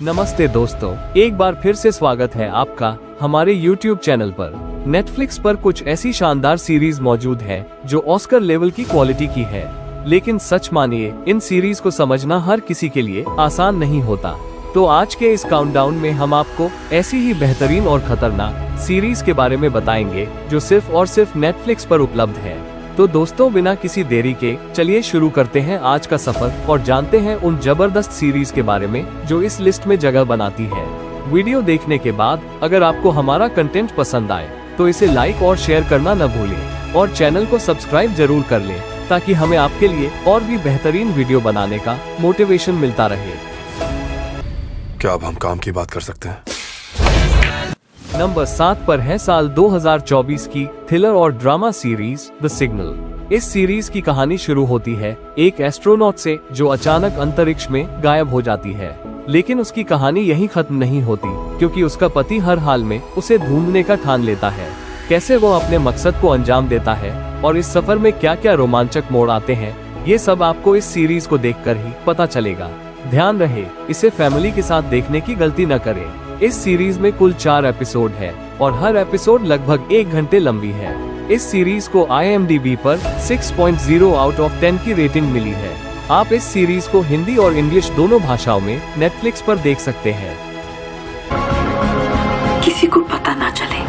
नमस्ते दोस्तों, एक बार फिर से स्वागत है आपका हमारे YouTube चैनल पर। नेटफ्लिक्स पर कुछ ऐसी शानदार सीरीज मौजूद है जो ऑस्कर लेवल की क्वालिटी की है, लेकिन सच मानिए इन सीरीज को समझना हर किसी के लिए आसान नहीं होता। तो आज के इस काउंटडाउन में हम आपको ऐसी ही बेहतरीन और खतरनाक सीरीज के बारे में बताएंगे जो सिर्फ और सिर्फ नेटफ्लिक्स पर उपलब्ध है। तो दोस्तों, बिना किसी देरी के चलिए शुरू करते हैं आज का सफर और जानते हैं उन जबरदस्त सीरीज के बारे में जो इस लिस्ट में जगह बनाती है। वीडियो देखने के बाद अगर आपको हमारा कंटेंट पसंद आए तो इसे लाइक और शेयर करना न भूलें और चैनल को सब्सक्राइब जरूर कर लें ताकि हमें आपके लिए और भी बेहतरीन वीडियो बनाने का मोटिवेशन मिलता रहे। क्या अब हम काम की बात कर सकते हैं? नंबर 7 पर है साल 2024 की थ्रिलर और ड्रामा सीरीज द सिग्नल। इस सीरीज की कहानी शुरू होती है एक एस्ट्रोनॉट से जो अचानक अंतरिक्ष में गायब हो जाती है, लेकिन उसकी कहानी यहीं खत्म नहीं होती क्योंकि उसका पति हर हाल में उसे ढूंढने का ठान लेता है। कैसे वो अपने मकसद को अंजाम देता है और इस सफर में क्या क्या रोमांचक मोड़ आते हैं, ये सब आपको इस सीरीज को देखकर ही पता चलेगा। ध्यान रहे, इसे फैमिली के साथ देखने की गलती न करें। इस सीरीज में कुल 4 एपिसोड है और हर एपिसोड लगभग 1 घंटे लंबी है। इस सीरीज को IMDb पर 6.0 आउट ऑफ 10 की रेटिंग मिली है। आप इस सीरीज को हिंदी और इंग्लिश दोनों भाषाओं में नेटफ्लिक्स पर देख सकते हैं। किसी को पता ना चले।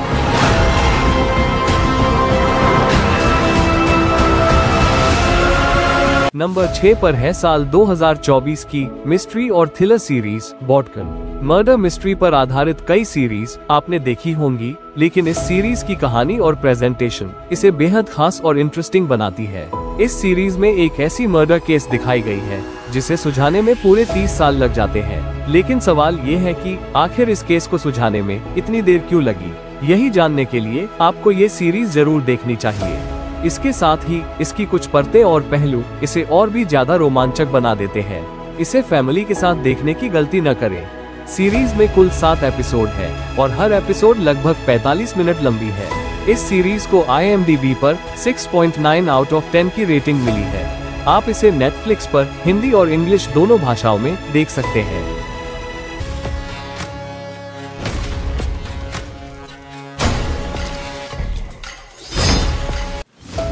नंबर 6 पर है साल 2024 की मिस्ट्री और थ्रिलर सीरीज बॉटगन। मर्डर मिस्ट्री पर आधारित कई सीरीज आपने देखी होंगी, लेकिन इस सीरीज की कहानी और प्रेजेंटेशन इसे बेहद खास और इंटरेस्टिंग बनाती है। इस सीरीज में एक ऐसी मर्डर केस दिखाई गई है जिसे सुलझाने में पूरे 30 साल लग जाते हैं, लेकिन सवाल ये है कि आखिर इस केस को सुलझाने में इतनी देर क्यों लगी। यही जानने के लिए आपको ये सीरीज जरूर देखनी चाहिए। इसके साथ ही इसकी कुछ परतें और पहलू इसे और भी ज्यादा रोमांचक बना देते हैं। इसे फैमिली के साथ देखने की गलती न करें। सीरीज में कुल 7 एपिसोड है और हर एपिसोड लगभग 45 मिनट लंबी है। इस सीरीज को IMDb पर 6.9 आउट ऑफ 10 की रेटिंग मिली है। आप इसे नेटफ्लिक्स पर हिंदी और इंग्लिश दोनों भाषाओं में देख सकते हैं।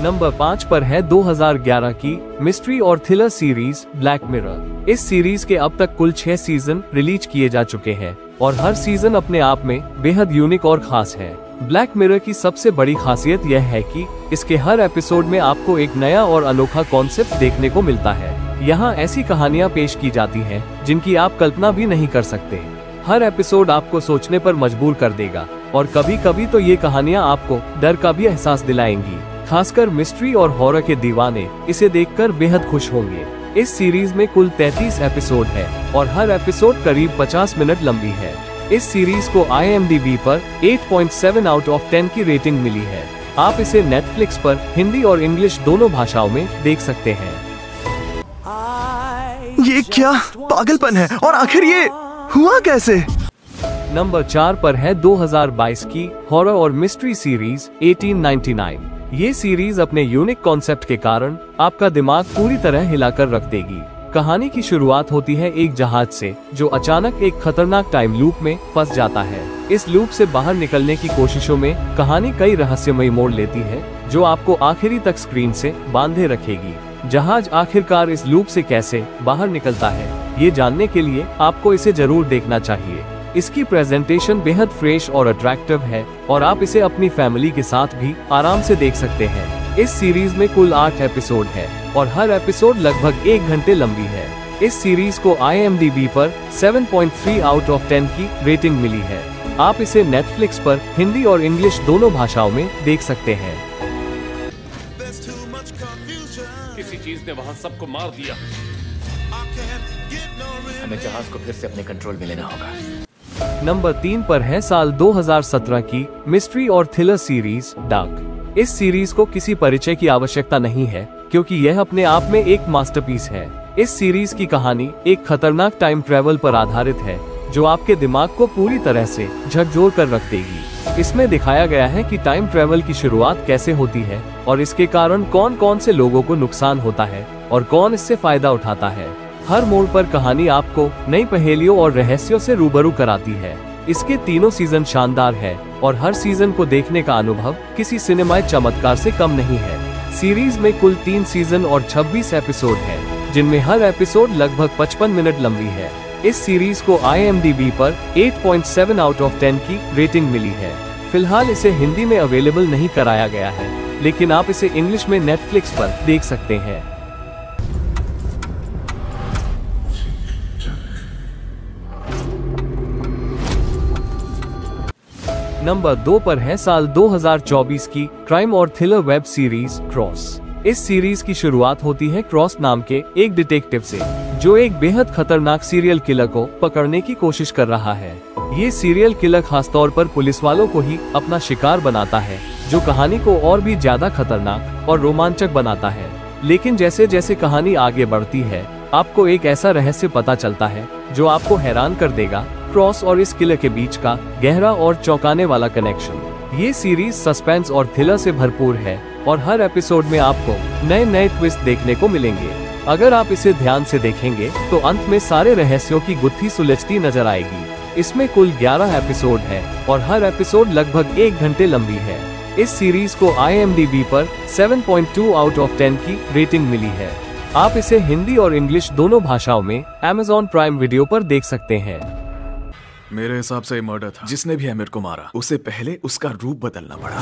नंबर 5 पर है 2011 की मिस्ट्री और थ्रिलर सीरीज ब्लैक मिरर। इस सीरीज के अब तक कुल 6 सीजन रिलीज किए जा चुके हैं और हर सीजन अपने आप में बेहद यूनिक और खास है। ब्लैक मिरर की सबसे बड़ी खासियत यह है कि इसके हर एपिसोड में आपको एक नया और अनोखा कॉन्सेप्ट देखने को मिलता है। यहाँ ऐसी कहानियाँ पेश की जाती हैं जिनकी आप कल्पना भी नहीं कर सकते। हर एपिसोड आपको सोचने पर मजबूर कर देगा और कभी कभी तो ये कहानियाँ आपको डर का भी एहसास दिलाएंगी। खासकर मिस्ट्री और हॉरर के दीवाने इसे देखकर बेहद खुश होंगे। इस सीरीज में कुल 33 एपिसोड है और हर एपिसोड करीब 50 मिनट लंबी है। इस सीरीज को IMDb पर 8.7 आउट ऑफ 10 की रेटिंग मिली है। आप इसे नेटफ्लिक्स पर हिंदी और इंग्लिश दोनों भाषाओं में देख सकते हैं। ये क्या पागलपन है और आखिर ये हुआ कैसे? नंबर 4 पर है 2022 की हॉरर और मिस्ट्री सीरीज 1899। ये सीरीज अपने यूनिक कॉन्सेप्ट के कारण आपका दिमाग पूरी तरह हिलाकर रख देगी। कहानी की शुरुआत होती है एक जहाज से जो अचानक एक खतरनाक टाइम लूप में फंस जाता है। इस लूप से बाहर निकलने की कोशिशों में कहानी कई रहस्यमयी मोड़ लेती है जो आपको आखिरी तक स्क्रीन से बांधे रखेगी। जहाज आखिरकार इस लूप से कैसे बाहर निकलता है, ये जानने के लिए आपको इसे जरूर देखना चाहिए। इसकी प्रेजेंटेशन बेहद फ्रेश और अट्रैक्टिव है और आप इसे अपनी फैमिली के साथ भी आराम से देख सकते हैं। इस सीरीज में कुल 8 एपिसोड है और हर एपिसोड लगभग 1 घंटे लंबी है। इस सीरीज को IMDb पर 7.3 आउट ऑफ 10 की रेटिंग मिली है। आप इसे नेटफ्लिक्स पर हिंदी और इंग्लिश दोनों भाषाओं में देख सकते हैं। किसी चीज ने वहाँ सबको मार दिया। हमें जहाज को फिर से अपने कंट्रोल में लेना होगा। नंबर 3 पर है साल 2017 की मिस्ट्री और थ्रिलर सीरीज डार्क। इस सीरीज को किसी परिचय की आवश्यकता नहीं है क्योंकि यह अपने आप में एक मास्टरपीस है। इस सीरीज की कहानी एक खतरनाक टाइम ट्रेवल पर आधारित है जो आपके दिमाग को पूरी तरह से झकझोर कर रख देगी। इसमें दिखाया गया है कि टाइम ट्रेवल की शुरुआत कैसे होती है और इसके कारण कौन कौन से लोगों को नुकसान होता है और कौन इससे फायदा उठाता है। हर मोड़ पर कहानी आपको नई पहेलियों और रहस्यों से रूबरू कराती है। इसके तीनों सीजन शानदार है और हर सीजन को देखने का अनुभव किसी सिनेमाई चमत्कार से कम नहीं है। सीरीज में कुल 3 सीजन और 26 एपिसोड है, जिनमें हर एपिसोड लगभग 55 मिनट लंबी है। इस सीरीज को IMDb पर 8.7 आउट ऑफ 10 की रेटिंग मिली है। फिलहाल इसे हिंदी में अवेलेबल नहीं कराया गया है, लेकिन आप इसे इंग्लिश में नेटफ्लिक्स पर देख सकते हैं। नंबर 2 पर है साल 2024 की क्राइम और थ्रिलर वेब सीरीज क्रॉस। इस सीरीज की शुरुआत होती है क्रॉस नाम के एक डिटेक्टिव से, जो एक बेहद खतरनाक सीरियल किलर को पकड़ने की कोशिश कर रहा है। ये सीरियल किलर खासतौर पर पुलिस वालों को ही अपना शिकार बनाता है, जो कहानी को और भी ज्यादा खतरनाक और रोमांचक बनाता है। लेकिन जैसे जैसे कहानी आगे बढ़ती है, आपको एक ऐसा रहस्य पता चलता है जो आपको हैरान कर देगा। क्रॉस और इस किलर के बीच का गहरा और चौंकाने वाला कनेक्शन। ये सीरीज सस्पेंस और थ्रिलर से भरपूर है और हर एपिसोड में आपको नए नए ट्विस्ट देखने को मिलेंगे। अगर आप इसे ध्यान से देखेंगे तो अंत में सारे रहस्यों की गुत्थी सुलझती नजर आएगी। इसमें कुल 11 एपिसोड है और हर एपिसोड लगभग 1 घंटे लंबी है। इस सीरीज को IMDb पर 7.2 आउट ऑफ 10 की रेटिंग मिली है। आप इसे हिंदी और इंग्लिश दोनों भाषाओं में Amazon प्राइम वीडियो पर देख सकते हैं। मेरे हिसाब से ये मर्डर था। जिसने भी अमीर को मारा, उसे पहले उसका रूप बदलना पड़ा।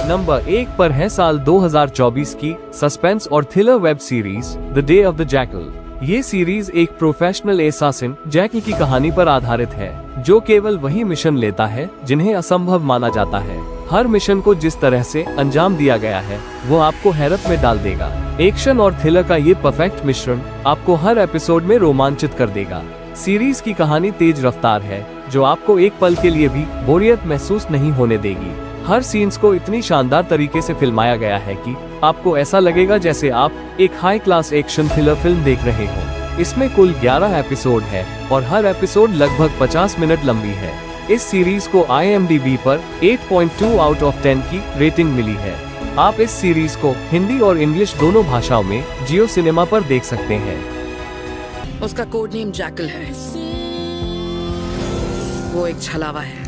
नंबर 1 पर है साल 2024 की सस्पेंस और thriller web series the day of the jackal. ये सीरीज एक प्रोफेशनल एसासिन जैकल की कहानी पर आधारित है, जो केवल वही मिशन लेता है जिन्हें असंभव माना जाता है। हर मिशन को जिस तरह से अंजाम दिया गया है, वो आपको हैरत में डाल देगा। एक्शन और थ्रिलर का ये परफेक्ट मिश्रण आपको हर एपिसोड में रोमांचित कर देगा। सीरीज की कहानी तेज रफ्तार है, जो आपको एक पल के लिए भी बोरियत महसूस नहीं होने देगी। हर सीन्स को इतनी शानदार तरीके से फिल्माया गया है कि आपको ऐसा लगेगा जैसे आप एक high class action thriller film देख रहे हो। इसमें कुल 11 एपिसोड है और हर एपिसोड लगभग 50 मिनट लंबी है। इस सीरीज को IMDb पर 8.2 आउट ऑफ 10 की रेटिंग मिली है। आप इस सीरीज को हिंदी और इंग्लिश दोनों भाषाओं में जियो सिनेमा पर देख सकते हैं। उसका कोड नेम जैकल है। वो एक छलावा है।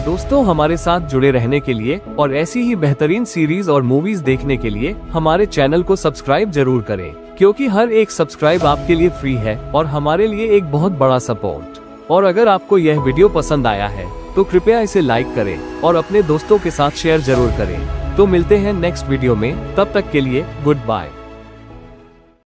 दोस्तों, हमारे साथ जुड़े रहने के लिए और ऐसी ही बेहतरीन सीरीज और मूवीज देखने के लिए हमारे चैनल को सब्सक्राइब जरूर करें, क्योंकि हर एक सब्सक्राइब आपके लिए फ्री है और हमारे लिए एक बहुत बड़ा सपोर्ट। और अगर आपको यह वीडियो पसंद आया है तो कृपया इसे लाइक करें और अपने दोस्तों के साथ शेयर जरूर करें। तो मिलते हैं नेक्स्ट वीडियो में, तब तक के लिए गुड बाय।